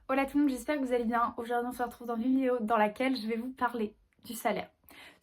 Hola tout le monde, j'espère que vous allez bien. Aujourd'hui on se retrouve dans une vidéo dans laquelle je vais vous parler du salaire.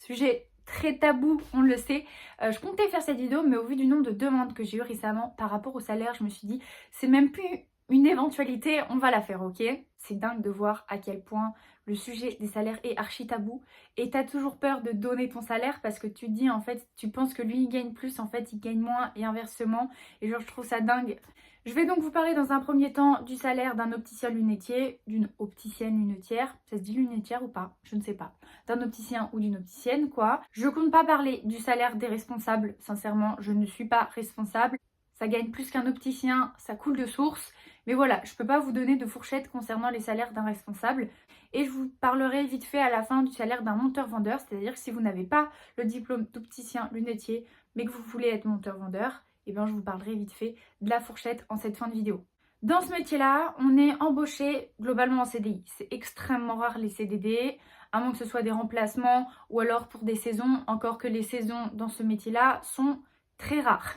Sujet très tabou, on le sait. Je comptais faire cette vidéo mais au vu du nombre de demandes que j'ai eu récemment par rapport au salaire, je me suis dit c'est même plus une éventualité, on va la faire, ok? C'est dingue de voir à quel point le sujet des salaires est archi tabou et t'as toujours peur de donner ton salaire parce que tu te dis en fait, tu penses que lui il gagne plus, en fait il gagne moins et inversement. Et genre je trouve ça dingue. Je vais donc vous parler dans un premier temps du salaire d'un opticien lunetier, d'une opticienne lunetière, ça se dit lunetière ou pas, je ne sais pas, d'un opticien ou d'une opticienne quoi. Je compte pas parler du salaire des responsables, sincèrement je ne suis pas responsable, ça gagne plus qu'un opticien, ça coule de source, mais voilà, je peux pas vous donner de fourchette concernant les salaires d'un responsable. Et je vous parlerai vite fait à la fin du salaire d'un monteur-vendeur, c'est-à-dire que si vous n'avez pas le diplôme d'opticien lunetier, mais que vous voulez être monteur-vendeur, et bien je vous parlerai vite fait de la fourchette en cette fin de vidéo. Dans ce métier-là, on est embauché globalement en CDI. C'est extrêmement rare les CDD, à moins que ce soit des remplacements ou alors pour des saisons, encore que les saisons dans ce métier-là sont très rares.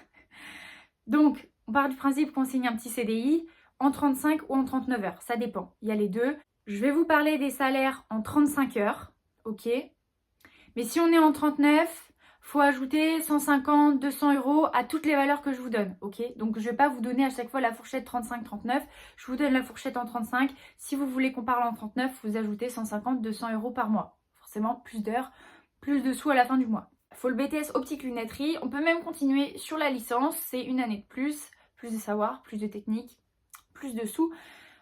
Donc, on part du principe qu'on signe un petit CDI en 35 ou en 39 heures, ça dépend, il y a les deux. Je vais vous parler des salaires en 35 heures, ok? Mais si on est en 39, faut ajouter 150, 200 euros à toutes les valeurs que je vous donne, ok? Donc je vais pas vous donner à chaque fois la fourchette 35-39, je vous donne la fourchette en 35. Si vous voulez qu'on parle en 39, vous ajoutez 150, 200 euros par mois. Forcément, plus d'heures, plus de sous à la fin du mois. Faut le BTS optique lunetterie, on peut même continuer sur la licence, c'est une année de plus de savoir, plus de technique, plus de sous.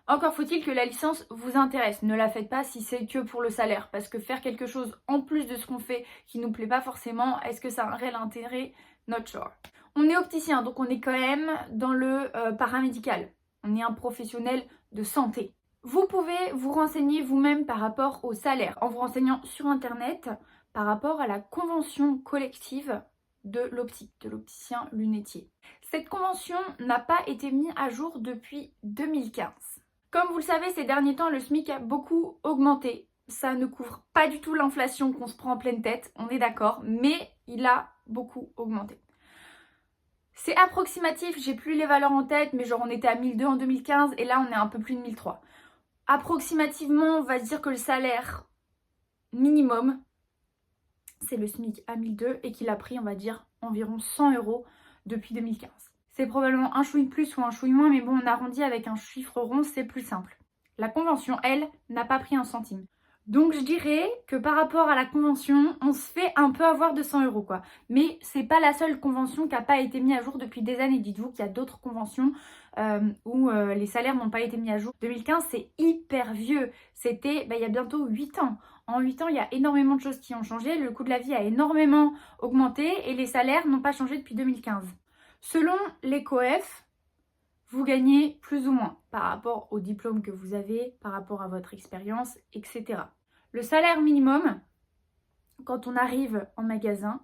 Encore faut-il que la licence vous intéresse. Ne la faites pas si c'est que pour le salaire. Parce que faire quelque chose en plus de ce qu'on fait qui nous plaît pas forcément, est-ce que ça a un réel intérêt? Not sure. On est opticien, donc on est quand même dans le paramédical. On est un professionnel de santé. Vous pouvez vous renseigner vous-même par rapport au salaire en vous renseignant sur internet par rapport à la convention collective de l'optique, de l'opticien lunetier. Cette convention n'a pas été mise à jour depuis 2015. Comme vous le savez, ces derniers temps, le SMIC a beaucoup augmenté. Ça ne couvre pas du tout l'inflation qu'on se prend en pleine tête, on est d'accord, mais il a beaucoup augmenté. C'est approximatif, j'ai plus les valeurs en tête, mais genre on était à 1002 en 2015 et là on est un peu plus de 1003. Approximativement, on va se dire que le salaire minimum, c'est le SMIC à 1002 et qu'il a pris, on va dire, environ 100 euros depuis 2015. C'est probablement un chouï plus ou un chouï moins, mais bon, on arrondit avec un chiffre rond, c'est plus simple. La convention, elle, n'a pas pris un centime. Donc je dirais que par rapport à la convention, on se fait un peu avoir de 100 euros quoi. Mais c'est pas la seule convention qui n'a pas été mise à jour depuis des années. Dites-vous qu'il y a d'autres conventions où les salaires n'ont pas été mis à jour. 2015 c'est hyper vieux. C'était il y a bientôt 8 ans. En 8 ans, il y a énormément de choses qui ont changé. Le coût de la vie a énormément augmenté et les salaires n'ont pas changé depuis 2015. Selon les COEF, vous gagnez plus ou moins par rapport au diplôme que vous avez, par rapport à votre expérience, etc. Le salaire minimum, quand on arrive en magasin,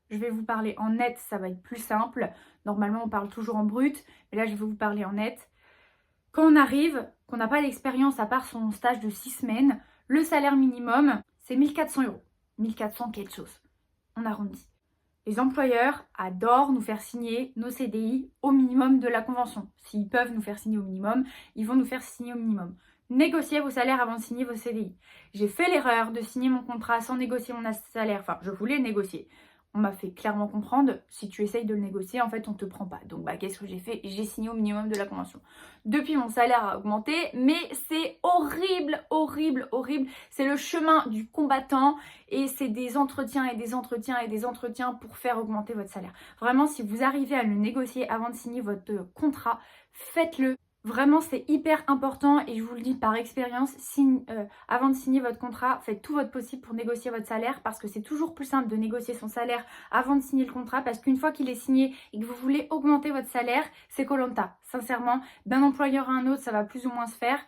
je vais vous parler en net, ça va être plus simple. Normalement, on parle toujours en brut, mais là, je vais vous parler en net. Quand on arrive, qu'on n'a pas d'expérience à part son stage de 6 semaines, le salaire minimum, c'est 1400 euros. 1400 quelque chose. On arrondit. Les employeurs adorent nous faire signer nos CDI au minimum de la convention. S'ils peuvent nous faire signer au minimum, ils vont nous faire signer au minimum. Négociez vos salaires avant de signer vos CDI. J'ai fait l'erreur de signer mon contrat sans négocier mon salaire. Enfin, je voulais le négocier. On m'a fait clairement comprendre, si tu essayes de le négocier, en fait, on ne te prend pas. Donc, qu'est-ce que j'ai fait? J'ai signé au minimum de la convention. Depuis, mon salaire a augmenté, mais c'est horrible, horrible, horrible. C'est le chemin du combattant et c'est des entretiens et des entretiens et des entretiens pour faire augmenter votre salaire. Vraiment, si vous arrivez à le négocier avant de signer votre contrat, faites-le. Vraiment, c'est hyper important et je vous le dis par expérience, avant de signer votre contrat, faites tout votre possible pour négocier votre salaire parce que c'est toujours plus simple de négocier son salaire avant de signer le contrat parce qu'une fois qu'il est signé et que vous voulez augmenter votre salaire, c'est Koh-Lanta. Sincèrement, d'un employeur à un autre, ça va plus ou moins se faire.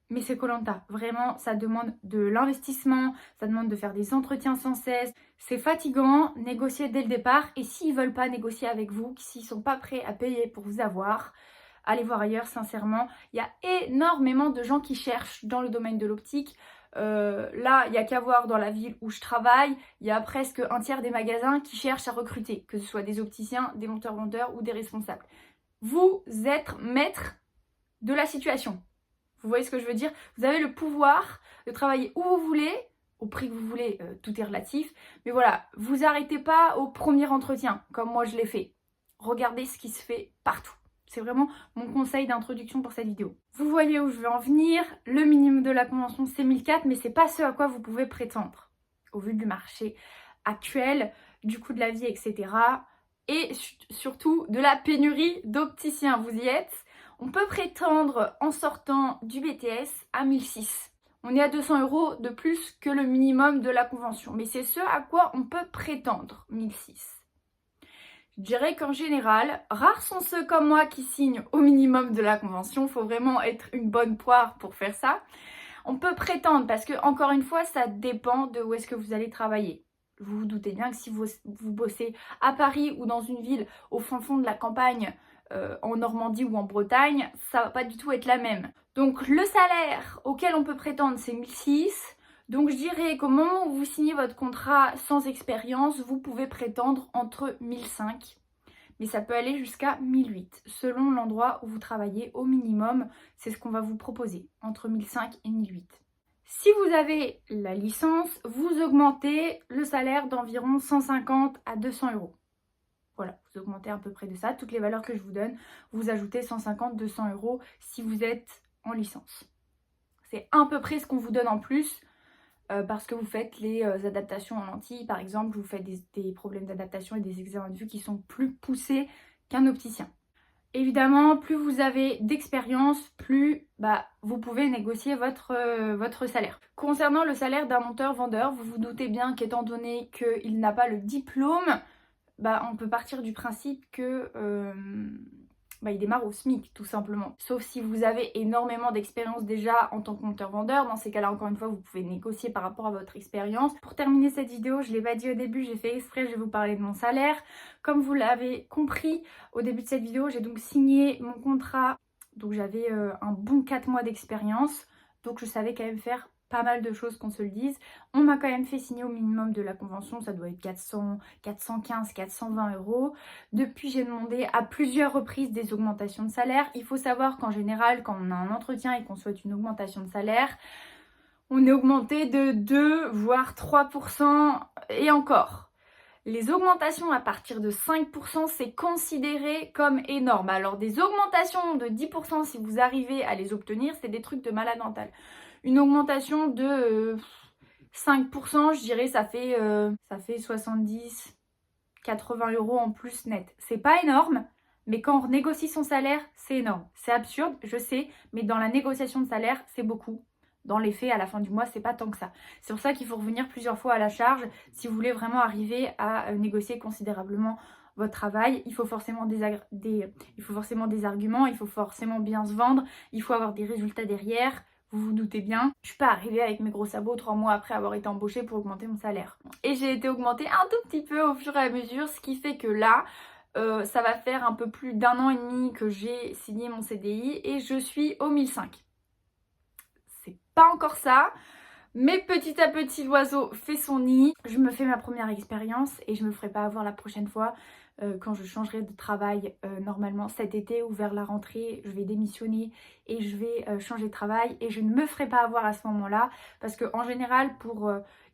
Mais c'est Koh-Lanta, vraiment ça demande de l'investissement, ça demande de faire des entretiens sans cesse, c'est fatigant, négocier dès le départ et s'ils veulent pas négocier avec vous, s'ils sont pas prêts à payer pour vous avoir, allez voir ailleurs, sincèrement. Il y a énormément de gens qui cherchent dans le domaine de l'optique. Là, il n'y a qu'à voir dans la ville où je travaille, il y a presque un tiers des magasins qui cherchent à recruter, que ce soit des opticiens, des monteurs-vendeurs ou des responsables. Vous êtes maître de la situation. Vous voyez ce que je veux dire? Vous avez le pouvoir de travailler où vous voulez, au prix que vous voulez, tout est relatif. Mais voilà, vous arrêtez pas au premier entretien, comme moi je l'ai fait. Regardez ce qui se fait partout. C'est vraiment mon conseil d'introduction pour cette vidéo. Vous voyez où je veux en venir. Le minimum de la convention, c'est 1004, mais c'est pas ce à quoi vous pouvez prétendre. Au vu du marché actuel, du coût de la vie, etc. Et surtout de la pénurie d'opticiens. Vous y êtes? On peut prétendre en sortant du BTS à 1006. On est à 200 € de plus que le minimum de la convention. Mais c'est ce à quoi on peut prétendre, 1006. Je dirais qu'en général, rares sont ceux comme moi qui signent au minimum de la convention. Il faut vraiment être une bonne poire pour faire ça. On peut prétendre parce que, encore une fois, ça dépend de où est-ce que vous allez travailler. Vous vous doutez bien que si vous bossez à Paris ou dans une ville au fin fond de la campagne, en Normandie ou en Bretagne, ça va pas du tout être la même. Donc le salaire auquel on peut prétendre, c'est 1006. Donc je dirais qu'au moment où vous signez votre contrat sans expérience, vous pouvez prétendre entre 1005, mais ça peut aller jusqu'à 1008, selon l'endroit où vous travaillez. Au minimum, c'est ce qu'on va vous proposer, entre 1005 et 1008. Si vous avez la licence, vous augmentez le salaire d'environ 150 à 200 €. Voilà, vous augmentez à peu près de ça. Toutes les valeurs que je vous donne, vous ajoutez 150, 200 € si vous êtes en licence. C'est à peu près ce qu'on vous donne en plus parce que vous faites les adaptations en lentilles. Par exemple, vous faites des problèmes d'adaptation et des examens de vue qui sont plus poussés qu'un opticien. Évidemment, plus vous avez d'expérience, plus vous pouvez négocier votre salaire. Concernant le salaire d'un monteur-vendeur, vous vous doutez bien qu'étant donné qu'il n'a pas le diplôme, on peut partir du principe que il démarre au SMIC tout simplement. Sauf si vous avez énormément d'expérience déjà en tant que monteur-vendeur. Dans ces cas-là, encore une fois, vous pouvez négocier par rapport à votre expérience. Pour terminer cette vidéo, je ne l'ai pas dit au début, j'ai fait exprès, je vais vous parler de mon salaire. Comme vous l'avez compris, au début de cette vidéo, j'ai donc signé mon contrat. Donc j'avais un bon 4 mois d'expérience. Donc je savais quand même faire pas mal de choses, qu'on se le dise. On m'a quand même fait signer au minimum de la convention, ça doit être 400, 415, 420 €. Depuis, j'ai demandé à plusieurs reprises des augmentations de salaire. Il faut savoir qu'en général, quand on a un entretien et qu'on souhaite une augmentation de salaire, on est augmenté de 2 voire 3% et encore. Les augmentations à partir de 5%, c'est considéré comme énorme. Alors des augmentations de 10%, si vous arrivez à les obtenir, c'est des trucs de malade mental. Une augmentation de 5%, je dirais, ça fait 70, 80 € en plus net. C'est pas énorme, mais quand on négocie son salaire, c'est énorme. C'est absurde, je sais, mais dans la négociation de salaire, c'est beaucoup. Dans les faits, à la fin du mois, c'est pas tant que ça. C'est pour ça qu'il faut revenir plusieurs fois à la charge si vous voulez vraiment arriver à négocier considérablement votre travail. Il faut forcément des arguments, il faut forcément bien se vendre, il faut avoir des résultats derrière. Vous vous doutez bien, je suis pas arrivée avec mes gros sabots 3 mois après avoir été embauchée pour augmenter mon salaire. Et j'ai été augmentée un tout petit peu au fur et à mesure, ce qui fait que là, ça va faire un peu plus d'1 an et demi que j'ai signé mon CDI et je suis au 1005. C'est pas encore ça, mais petit à petit l'oiseau fait son nid. Je me fais ma première expérience et je me ferai pas avoir la prochaine fois quand je changerai de travail normalement cet été ou vers la rentrée. Je vais démissionner et je vais changer de travail et je ne me ferai pas avoir à ce moment-là parce qu'en général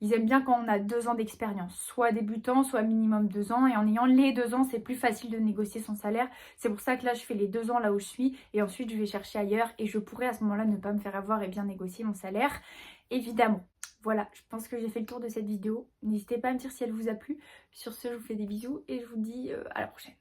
ils aiment bien quand on a 2 ans d'expérience, soit débutant, soit minimum 2 ans, et en ayant les 2 ans c'est plus facile de négocier son salaire. C'est pour ça que là je fais les 2 ans là où je suis et ensuite je vais chercher ailleurs et je pourrai à ce moment-là ne pas me faire avoir et bien négocier mon salaire, évidemment. Voilà, je pense que j'ai fait le tour de cette vidéo. N'hésitez pas à me dire si elle vous a plu. Sur ce, je vous fais des bisous et je vous dis à la prochaine.